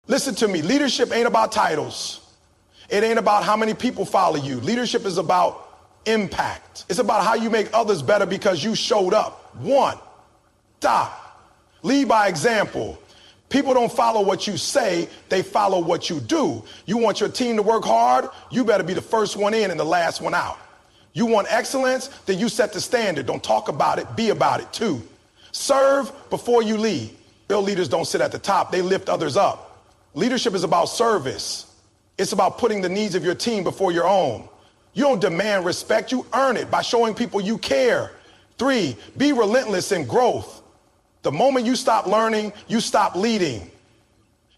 Listen to me, leadership ain't about titles. It ain't about how many people follow you. Leadership is about impact. It's about how you make others better because you showed up. Lead by example. People don't follow what you say, they follow what you do. You want your team to work hard, you better be the first one in and the last one out. You want excellence, then you set the standard. Don't talk about it, be about it too. Serve before you lead. Real leaders don't sit at the top, they lift others up. Leadership is about service. It's about putting the needs of your team before your own. You don't demand respect, you earn it by showing people you care. 3, be relentless in growth. The moment you stop learning, you stop leading.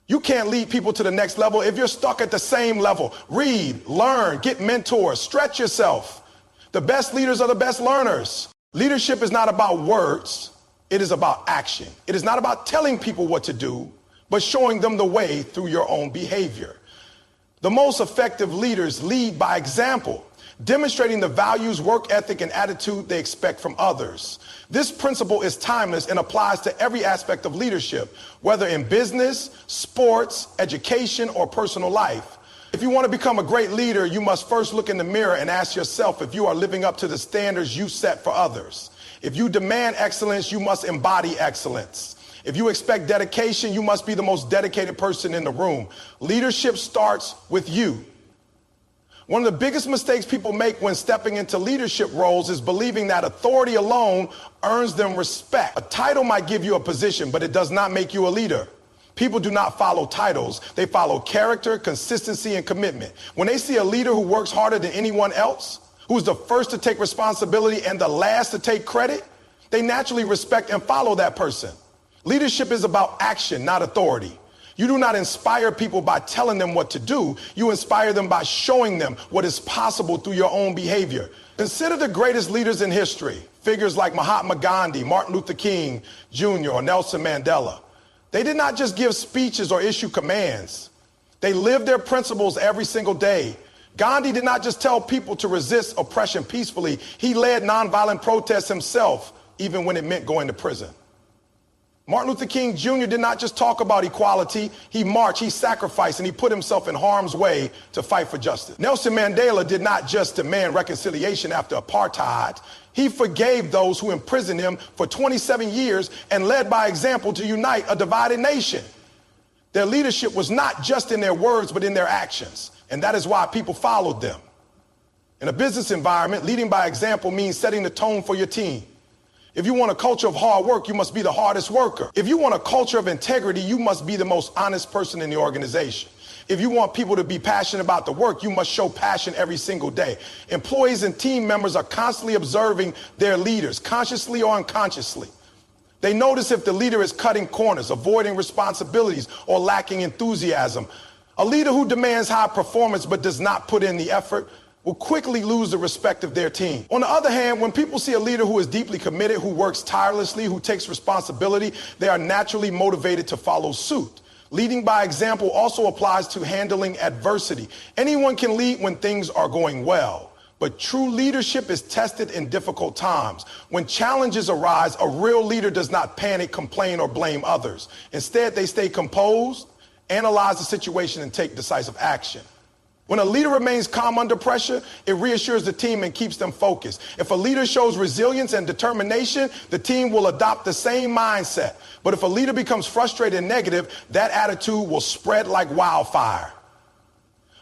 You can't lead people to the next level if you're stuck at the same level. Read, learn, get mentors, stretch yourself. The best leaders are the best learners. Leadership is not about words, it is about action. It is not about telling people what to do, but showing them the way through your own behavior. The most effective leaders lead by example, demonstrating the values, work ethic, and attitude they expect from others. This principle is timeless and applies to every aspect of leadership, whether in business, sports, education, or personal life. If you want to become a great leader, you must first look in the mirror and ask yourself if you are living up to the standards you set for others. If you demand excellence, you must embody excellence. If you expect dedication, you must be the most dedicated person in the room. Leadership starts with you. One of the biggest mistakes people make when stepping into leadership roles is believing that authority alone earns them respect. A title might give you a position, but it does not make you a leader. People do not follow titles. They follow character, consistency, and commitment. When they see a leader who works harder than anyone else, who's the first to take responsibility and the last to take credit, they naturally respect and follow that person. Leadership is about action, not authority. You do not inspire people by telling them what to do. You inspire them by showing them what is possible through your own behavior. Consider the greatest leaders in history, figures like Mahatma Gandhi, Martin Luther King Jr., or Nelson Mandela. They did not just give speeches or issue commands. They lived their principles every single day. Gandhi did not just tell people to resist oppression peacefully. He led nonviolent protests himself, even when it meant going to prison. Martin Luther King Jr. did not just talk about equality. He marched, he sacrificed, and he put himself in harm's way to fight for justice. Nelson Mandela did not just demand reconciliation after apartheid. He forgave those who imprisoned him for 27 years and led by example to unite a divided nation. Their leadership was not just in their words, but in their actions. And that is why people followed them. In a business environment, leading by example means setting the tone for your team. If you want a culture of hard work, you must be the hardest worker. If you want a culture of integrity, you must be the most honest person in the organization. If you want people to be passionate about the work, you must show passion every single day. Employees and team members are constantly observing their leaders, consciously or unconsciously. They notice if the leader is cutting corners, avoiding responsibilities, or lacking enthusiasm. A leader who demands high performance but does not put in the effort will quickly lose the respect of their team. On the other hand, when people see a leader who is deeply committed, who works tirelessly, who takes responsibility, they are naturally motivated to follow suit. Leading by example also applies to handling adversity. Anyone can lead when things are going well, but true leadership is tested in difficult times. When challenges arise, a real leader does not panic, complain, or blame others. Instead, they stay composed, analyze the situation, and take decisive action. When a leader remains calm under pressure, it reassures the team and keeps them focused. If a leader shows resilience and determination, the team will adopt the same mindset. But if a leader becomes frustrated and negative, that attitude will spread like wildfire.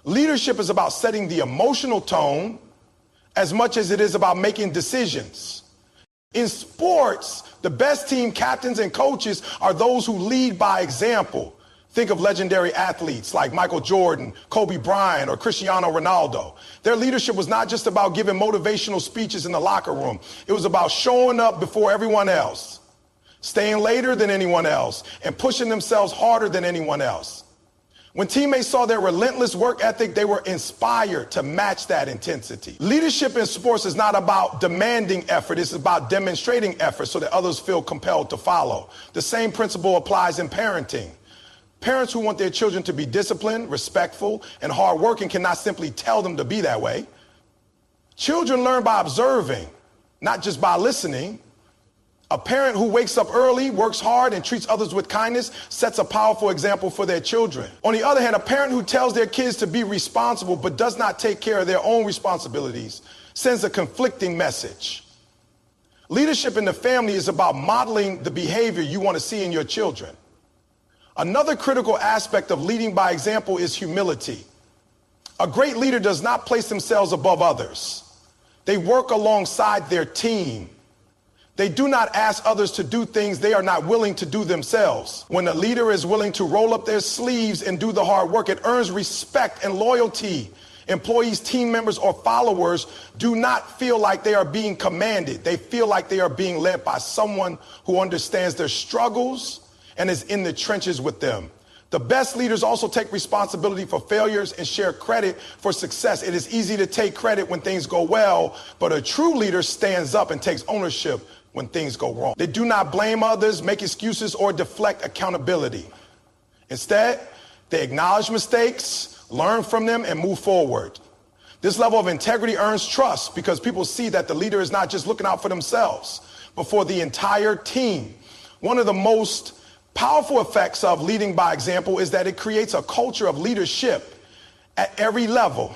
Leadership is about setting the emotional tone as much as it is about making decisions. In sports, the best team captains and coaches are those who lead by example. Think of legendary athletes like Michael Jordan, Kobe Bryant, or Cristiano Ronaldo. Their leadership was not just about giving motivational speeches in the locker room. It was about showing up before everyone else, staying later than anyone else, and pushing themselves harder than anyone else. When teammates saw their relentless work ethic, they were inspired to match that intensity. Leadership in sports is not about demanding effort. It's about demonstrating effort so that others feel compelled to follow. The same principle applies in parenting. Parents who want their children to be disciplined, respectful, and hardworking cannot simply tell them to be that way. Children learn by observing, not just by listening. A parent who wakes up early, works hard, and treats others with kindness sets a powerful example for their children. On the other hand, a parent who tells their kids to be responsible but does not take care of their own responsibilities sends a conflicting message. Leadership in the family is about modeling the behavior you want to see in your children. Another critical aspect of leading by example is humility. A great leader does not place themselves above others. They work alongside their team. They do not ask others to do things they are not willing to do themselves. When a leader is willing to roll up their sleeves and do the hard work, it earns respect and loyalty. Employees, team members, or followers do not feel like they are being commanded. They feel like they are being led by someone who understands their struggles and is in the trenches with them. The best leaders also take responsibility for failures and share credit for success. It is easy to take credit when things go well, but a true leader stands up and takes ownership when things go wrong. They do not blame others, make excuses, or deflect accountability. Instead, they acknowledge mistakes, learn from them, and move forward. This level of integrity earns trust because people see that the leader is not just looking out for themselves, but for the entire team. One of the most powerful effects of leading by example is that it creates a culture of leadership at every level.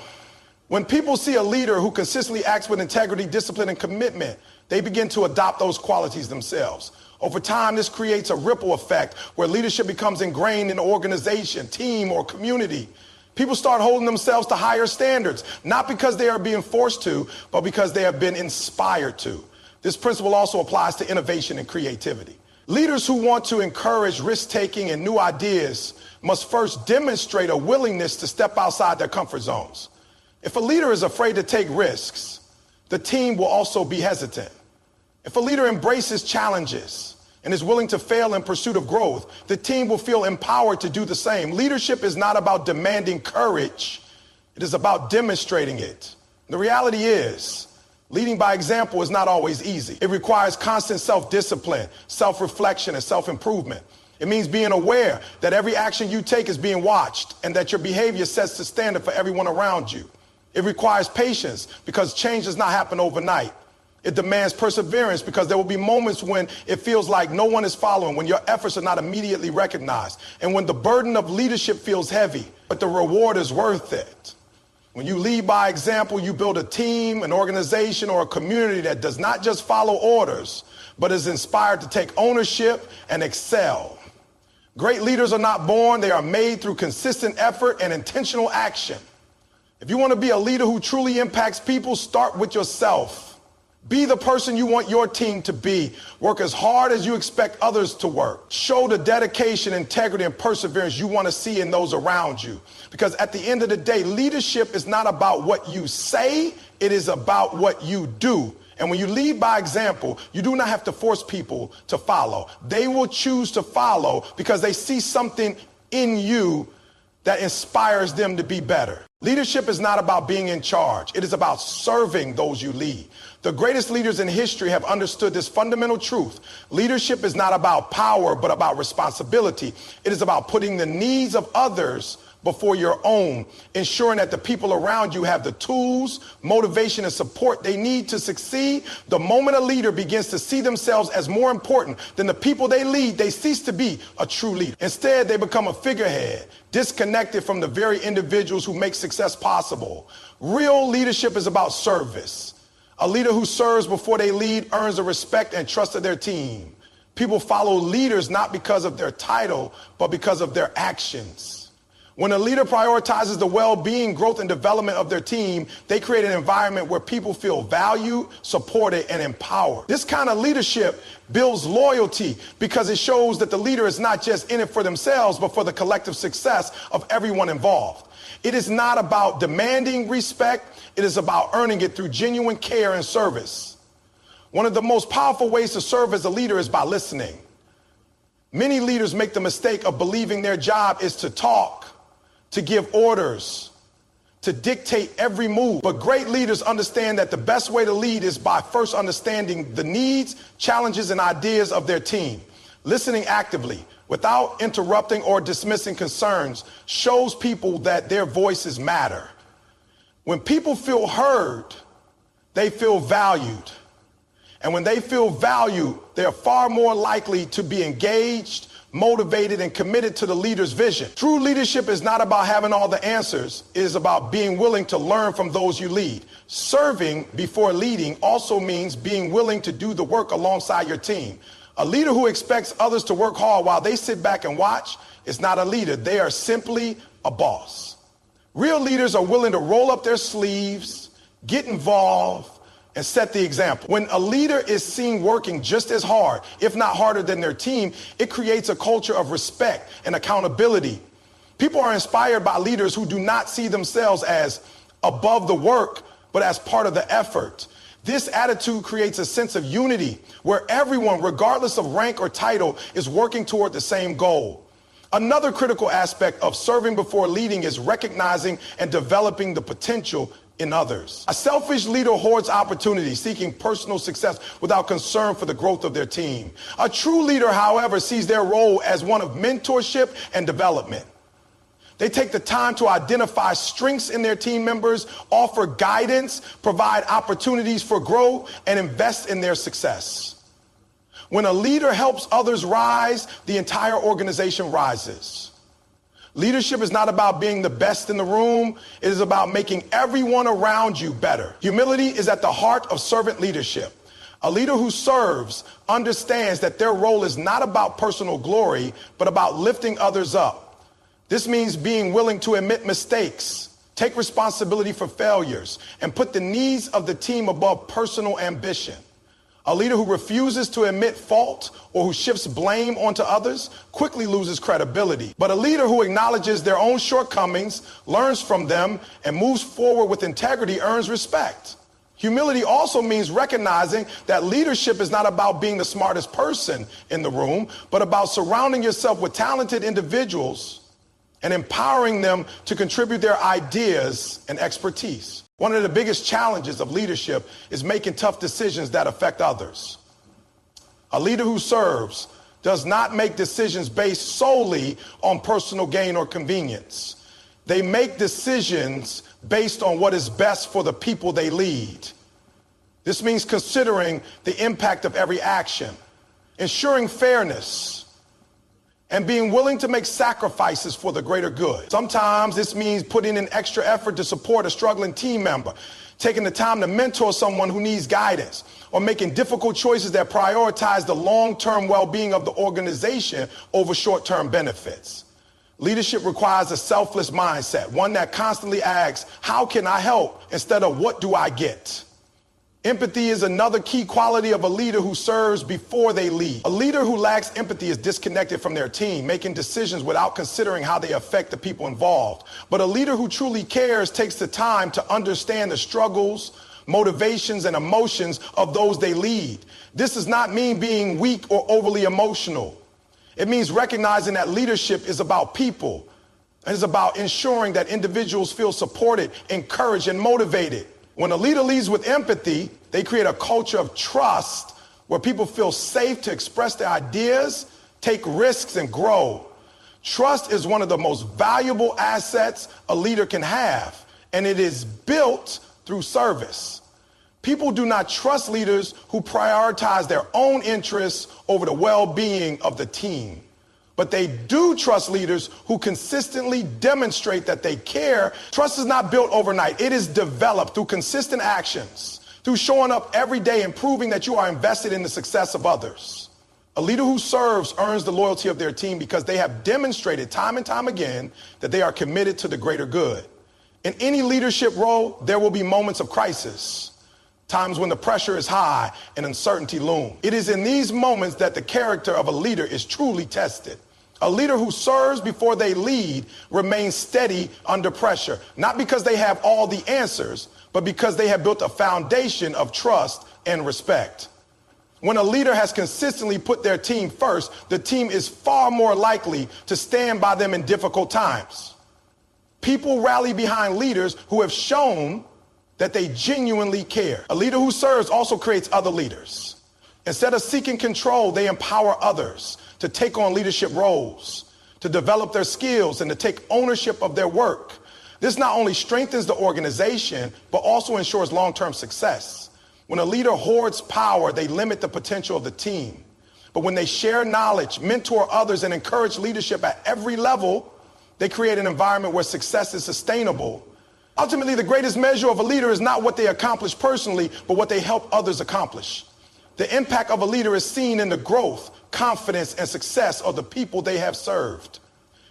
When people see a leader who consistently acts with integrity, discipline, and commitment, they begin to adopt those qualities themselves. Over time, this creates a ripple effect where leadership becomes ingrained in an organization, team, or community. People start holding themselves to higher standards, not because they are being forced to, but because they have been inspired to. This principle also applies to innovation and creativity. Leaders who want to encourage risk-taking and new ideas must first demonstrate a willingness to step outside their comfort zones. If a leader is afraid to take risks, the team will also be hesitant. If a leader embraces challenges and is willing to fail in pursuit of growth, the team will feel empowered to do the same. Leadership is not about demanding courage. It is about demonstrating it. The reality is, leading by example is not always easy. It requires constant self-discipline, self-reflection, and self-improvement. It means being aware that every action you take is being watched and that your behavior sets the standard for everyone around you. It requires patience because change does not happen overnight. It demands perseverance because there will be moments when it feels like no one is following, when your efforts are not immediately recognized, and when the burden of leadership feels heavy, but the reward is worth it. When you lead by example, you build a team, an organization, or a community that does not just follow orders, but is inspired to take ownership and excel. Great leaders are not born, they are made through consistent effort and intentional action. If you want to be a leader who truly impacts people, start with yourself. Be the person you want your team to be. Work as hard as you expect others to work. Show the dedication, integrity, and perseverance you want to see in those around you. Because at the end of the day, leadership is not about what you say, it is about what you do. And when you lead by example, you do not have to force people to follow. They will choose to follow because they see something in you that inspires them to be better. Leadership is not about being in charge. It is about serving those you lead. The greatest leaders in history have understood this fundamental truth. Leadership is not about power, but about responsibility. It is about putting the needs of others before your own, ensuring that the people around you have the tools, motivation, and support they need to succeed. The moment a leader begins to see themselves as more important than the people they lead, they cease to be a true leader. Instead, they become a figurehead, disconnected from the very individuals who make success possible. Real leadership is about service. A leader who serves before they lead earns the respect and trust of their team. People follow leaders not because of their title, but because of their actions. When a leader prioritizes the well-being, growth, and development of their team, they create an environment where people feel valued, supported, and empowered. This kind of leadership builds loyalty because it shows that the leader is not just in it for themselves, but for the collective success of everyone involved. It is not about demanding respect. It is about earning it through genuine care and service. One of the most powerful ways to serve as a leader is by listening. Many leaders make the mistake of believing their job is to talk, to give orders, to dictate every move. But great leaders understand that the best way to lead is by first understanding the needs, challenges, and ideas of their team. Listening actively, without interrupting or dismissing concerns, shows people that their voices matter. When people feel heard, they feel valued. And when they feel valued, they are far more likely to be engaged, motivated, and committed to the leader's vision. True leadership is not about having all the answers. It is about being willing to learn from those you lead. Serving before leading also means being willing to do the work alongside your team. A leader who expects others to work hard while they sit back and watch is not a leader. They are simply a boss. Real leaders are willing to roll up their sleeves, get involved, and set the example. When a leader is seen working just as hard, if not harder than their team, it creates a culture of respect and accountability. People are inspired by leaders who do not see themselves as above the work, but as part of the effort. This attitude creates a sense of unity where everyone, regardless of rank or title, is working toward the same goal. Another critical aspect of serving before leading is recognizing and developing the potential in others. A selfish leader hoards opportunities, seeking personal success without concern for the growth of their team. A true leader, however, sees their role as one of mentorship and development. They take the time to identify strengths in their team members, offer guidance, provide opportunities for growth, and invest in their success. When a leader helps others rise, the entire organization rises. Leadership is not about being the best in the room. It is about making everyone around you better. Humility is at the heart of servant leadership. A leader who serves understands that their role is not about personal glory, but about lifting others up. This means being willing to admit mistakes, take responsibility for failures, and put the needs of the team above personal ambition. A leader who refuses to admit fault or who shifts blame onto others quickly loses credibility. But a leader who acknowledges their own shortcomings, learns from them, and moves forward with integrity earns respect. Humility also means recognizing that leadership is not about being the smartest person in the room, but about surrounding yourself with talented individuals and empowering them to contribute their ideas and expertise. One of the biggest challenges of leadership is making tough decisions that affect others. A leader who serves does not make decisions based solely on personal gain or convenience. They make decisions based on what is best for the people they lead. This means considering the impact of every action, ensuring fairness, and being willing to make sacrifices for the greater good. Sometimes this means putting in extra effort to support a struggling team member, taking the time to mentor someone who needs guidance, or making difficult choices that prioritize the long-term well-being of the organization over short-term benefits. Leadership requires a selfless mindset, one that constantly asks, how can I help, instead of what do I get? Empathy is another key quality of a leader who serves before they lead. A leader who lacks empathy is disconnected from their team, making decisions without considering how they affect the people involved. But a leader who truly cares takes the time to understand the struggles, motivations, and emotions of those they lead. This does not mean being weak or overly emotional. It means recognizing that leadership is about people. It is about ensuring that individuals feel supported, encouraged, and motivated. When a leader leads with empathy, they create a culture of trust where people feel safe to express their ideas, take risks, and grow. Trust is one of the most valuable assets a leader can have, and it is built through service. People do not trust leaders who prioritize their own interests over the well-being of the team. But they do trust leaders who consistently demonstrate that they care. Trust is not built overnight. It is developed through consistent actions, through showing up every day and proving that you are invested in the success of others. A leader who serves earns the loyalty of their team because they have demonstrated time and time again that they are committed to the greater good. In any leadership role, there will be moments of crisis, times when the pressure is high and uncertainty looms. It is in these moments that the character of a leader is truly tested. A leader who serves before they lead remains steady under pressure, not because they have all the answers, but because they have built a foundation of trust and respect. When a leader has consistently put their team first, the team is far more likely to stand by them in difficult times. People rally behind leaders who have shown that they genuinely care. A leader who serves also creates other leaders. Instead of seeking control, they empower others to take on leadership roles, to develop their skills, and to take ownership of their work. This not only strengthens the organization, but also ensures long-term success. When a leader hoards power, they limit the potential of the team. But when they share knowledge, mentor others, and encourage leadership at every level, they create an environment where success is sustainable. Ultimately, the greatest measure of a leader is not what they accomplish personally, but what they help others accomplish. The impact of a leader is seen in the growth, confidence, and success of the people they have served.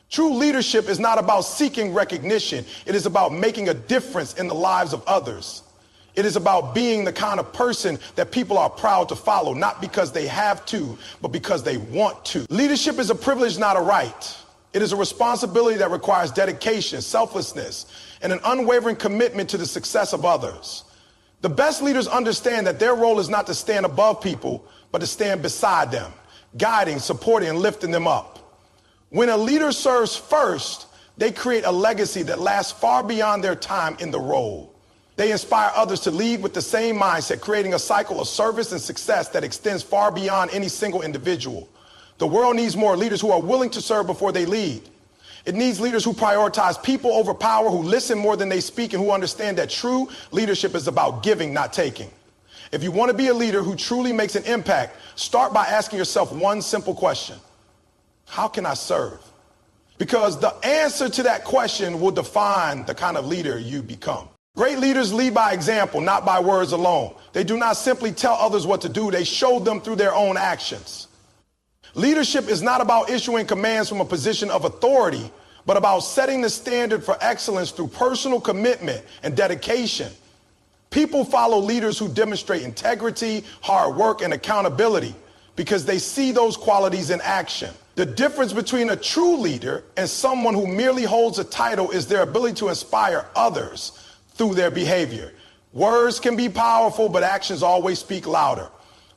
True leadership is not about seeking recognition. It is about making a difference in the lives of others. It is about being the kind of person that people are proud to follow, not because they have to, but because they want to. Leadership is a privilege, not a right. It is a responsibility that requires dedication, selflessness, and an unwavering commitment to the success of others. The best leaders understand that their role is not to stand above people, but to stand beside them, guiding, supporting, and lifting them up. When a leader serves first, they create a legacy that lasts far beyond their time in the role. They inspire others to lead with the same mindset, creating a cycle of service and success that extends far beyond any single individual. The world needs more leaders who are willing to serve before they lead. It needs leaders who prioritize people over power, who listen more than they speak, and who understand that true leadership is about giving, not taking. If you want to be a leader who truly makes an impact, start by asking yourself one simple question: how can I serve? Because the answer to that question will define the kind of leader you become. Great leaders lead by example, not by words alone. They do not simply tell others what to do, they show them through their own actions. Leadership is not about issuing commands from a position of authority, but about setting the standard for excellence through personal commitment and dedication. People follow leaders who demonstrate integrity, hard work, and accountability because they see those qualities in action. The difference between a true leader and someone who merely holds a title is their ability to inspire others through their behavior. Words can be powerful, but actions always speak louder.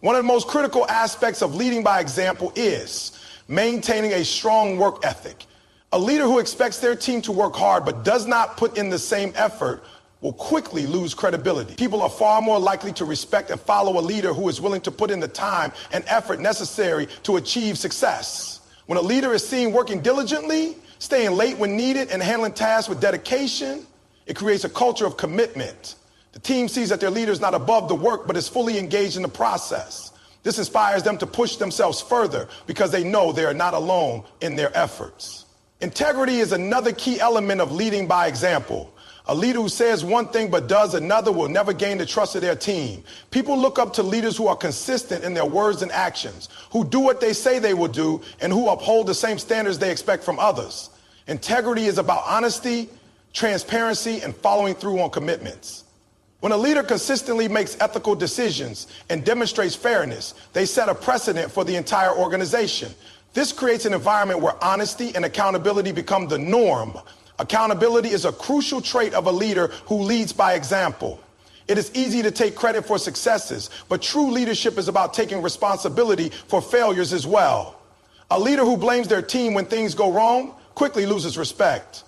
One of the most critical aspects of leading by example is maintaining a strong work ethic. A leader who expects their team to work hard but does not put in the same effort will quickly lose credibility. People are far more likely to respect and follow a leader who is willing to put in the time and effort necessary to achieve success. When a leader is seen working diligently, staying late when needed, and handling tasks with dedication, it creates a culture of commitment. The team sees that their leader is not above the work, but is fully engaged in the process. This inspires them to push themselves further because they know they are not alone in their efforts. Integrity is another key element of leading by example. A leader who says one thing but does another will never gain the trust of their team. People look up to leaders who are consistent in their words and actions, who do what they say they will do, and who uphold the same standards they expect from others. Integrity is about honesty, transparency, and following through on commitments. When a leader consistently makes ethical decisions and demonstrates fairness, they set a precedent for the entire organization. This creates an environment where honesty and accountability become the norm. Accountability is a crucial trait of a leader who leads by example. It is easy to take credit for successes, but true leadership is about taking responsibility for failures as well. A leader who blames their team when things go wrong quickly loses respect.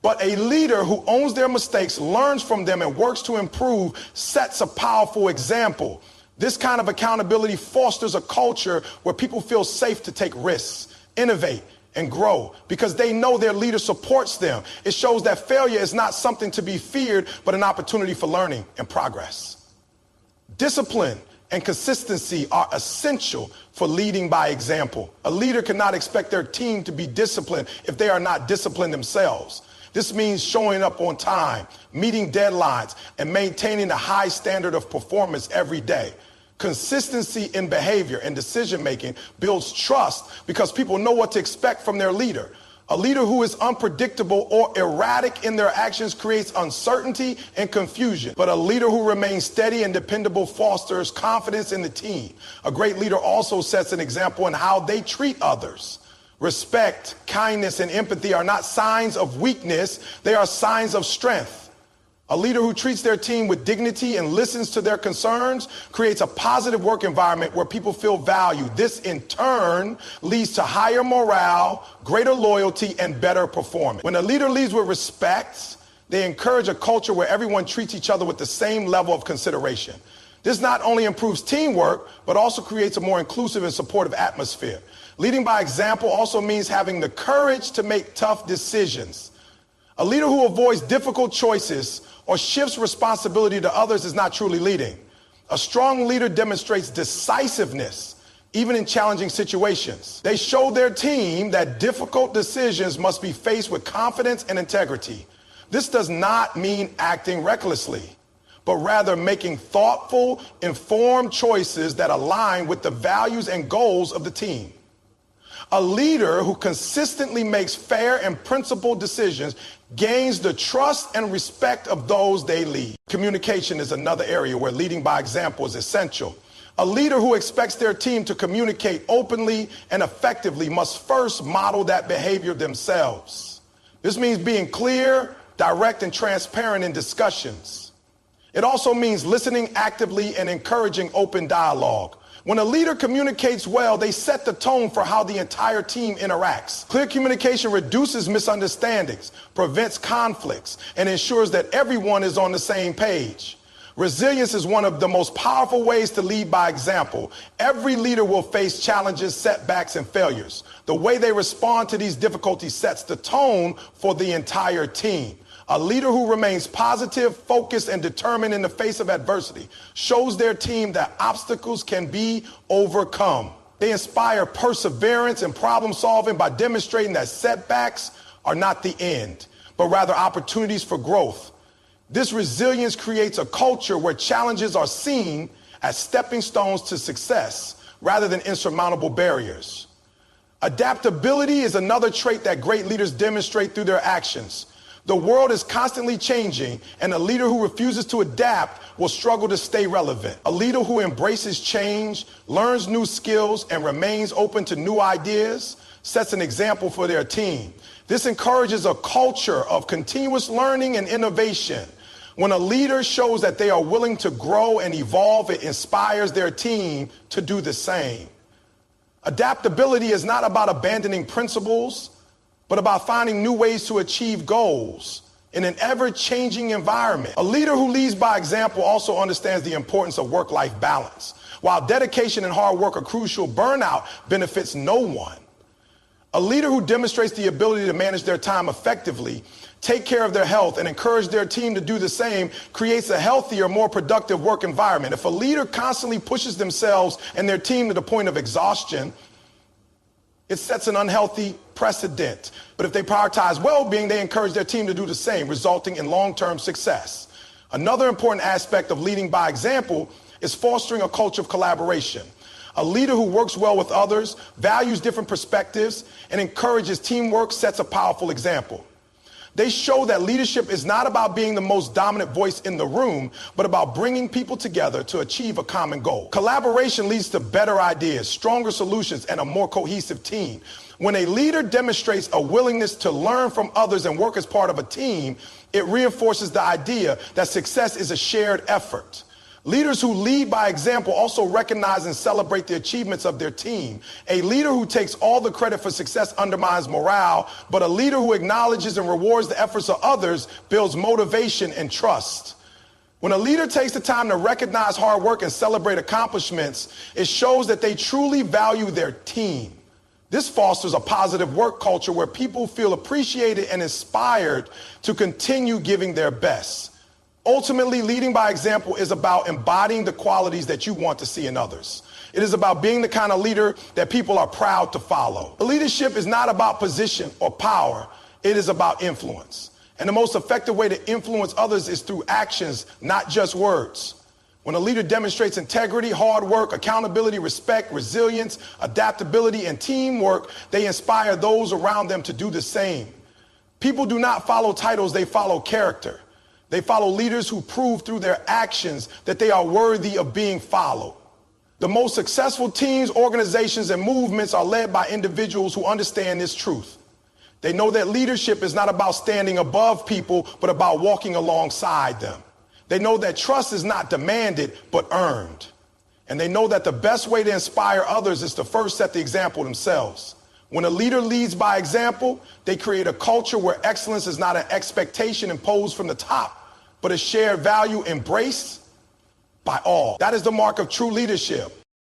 But a leader who owns their mistakes, learns from them, and works to improve sets a powerful example. This kind of accountability fosters a culture where people feel safe to take risks, innovate, and grow because they know their leader supports them. It shows that failure is not something to be feared, but an opportunity for learning and progress. Discipline and consistency are essential for leading by example. A leader cannot expect their team to be disciplined if they are not disciplined themselves. This means showing up on time, meeting deadlines, and maintaining a high standard of performance every day. Consistency in behavior and decision-making builds trust because people know what to expect from their leader. A leader who is unpredictable or erratic in their actions creates uncertainty and confusion. But a leader who remains steady and dependable fosters confidence in the team. A great leader also sets an example in how they treat others. Respect, kindness, and empathy are not signs of weakness. They are signs of strength. A leader who treats their team with dignity and listens to their concerns creates a positive work environment where people feel valued. This, in turn, leads to higher morale, greater loyalty, and better performance. When a leader leads with respect, they encourage a culture where everyone treats each other with the same level of consideration. This not only improves teamwork, but also creates a more inclusive and supportive atmosphere. Leading by example also means having the courage to make tough decisions. A leader who avoids difficult choices or shifts responsibility to others is not truly leading. A strong leader demonstrates decisiveness, even in challenging situations. They show their team that difficult decisions must be faced with confidence and integrity. This does not mean acting recklessly, but rather making thoughtful, informed choices that align with the values and goals of the team. A leader who consistently makes fair and principled decisions gains the trust and respect of those they lead. Communication is another area where leading by example is essential. A leader who expects their team to communicate openly and effectively must first model that behavior themselves. This means being clear, direct, and transparent in discussions. It also means listening actively and encouraging open dialogue. When a leader communicates well, they set the tone for how the entire team interacts. Clear communication reduces misunderstandings, prevents conflicts, and ensures that everyone is on the same page. Resilience is one of the most powerful ways to lead by example. Every leader will face challenges, setbacks, and failures. The way they respond to these difficulties sets the tone for the entire team. A leader who remains positive, focused, and determined in the face of adversity shows their team that obstacles can be overcome. They inspire perseverance and problem solving by demonstrating that setbacks are not the end, but rather opportunities for growth. This resilience creates a culture where challenges are seen as stepping stones to success rather than insurmountable barriers. Adaptability is another trait that great leaders demonstrate through their actions. The world is constantly changing, and a leader who refuses to adapt will struggle to stay relevant. A leader who embraces change, learns new skills, and remains open to new ideas sets an example for their team. This encourages a culture of continuous learning and innovation. When a leader shows that they are willing to grow and evolve, it inspires their team to do the same. Adaptability is not about abandoning principles, but about finding new ways to achieve goals in an ever-changing environment. A leader who leads by example also understands the importance of work-life balance. While dedication and hard work are crucial, burnout benefits no one. A leader who demonstrates the ability to manage their time effectively, take care of their health, and encourage their team to do the same creates a healthier, more productive work environment. If a leader constantly pushes themselves and their team to the point of exhaustion, it sets an unhealthy precedent. But if they prioritize well-being, they encourage their team to do the same, resulting in long-term success. Another important aspect of leading by example is fostering a culture of collaboration. A leader who works well with others, values different perspectives, and encourages teamwork sets a powerful example. They show that leadership is not about being the most dominant voice in the room, but about bringing people together to achieve a common goal. Collaboration leads to better ideas, stronger solutions, and a more cohesive team. When a leader demonstrates a willingness to learn from others and work as part of a team, it reinforces the idea that success is a shared effort. Leaders who lead by example also recognize and celebrate the achievements of their team. A leader who takes all the credit for success undermines morale, but a leader who acknowledges and rewards the efforts of others builds motivation and trust. When a leader takes the time to recognize hard work and celebrate accomplishments, it shows that they truly value their team. This fosters a positive work culture where people feel appreciated and inspired to continue giving their best. Ultimately, leading by example is about embodying the qualities that you want to see in others. It is about being the kind of leader that people are proud to follow. Leadership is not about position or power. It is about influence. And the most effective way to influence others is through actions, not just words. When a leader demonstrates integrity, hard work, accountability, respect, resilience, adaptability, and teamwork, they inspire those around them to do the same. People do not follow titles, they follow character. They follow leaders who prove through their actions that they are worthy of being followed. The most successful teams, organizations, and movements are led by individuals who understand this truth. They know that leadership is not about standing above people, but about walking alongside them. They know that trust is not demanded, but earned. And they know that the best way to inspire others is to first set the example themselves. When a leader leads by example, they create a culture where excellence is not an expectation imposed from the top, but a shared value embraced by all. That is the mark of true leadership.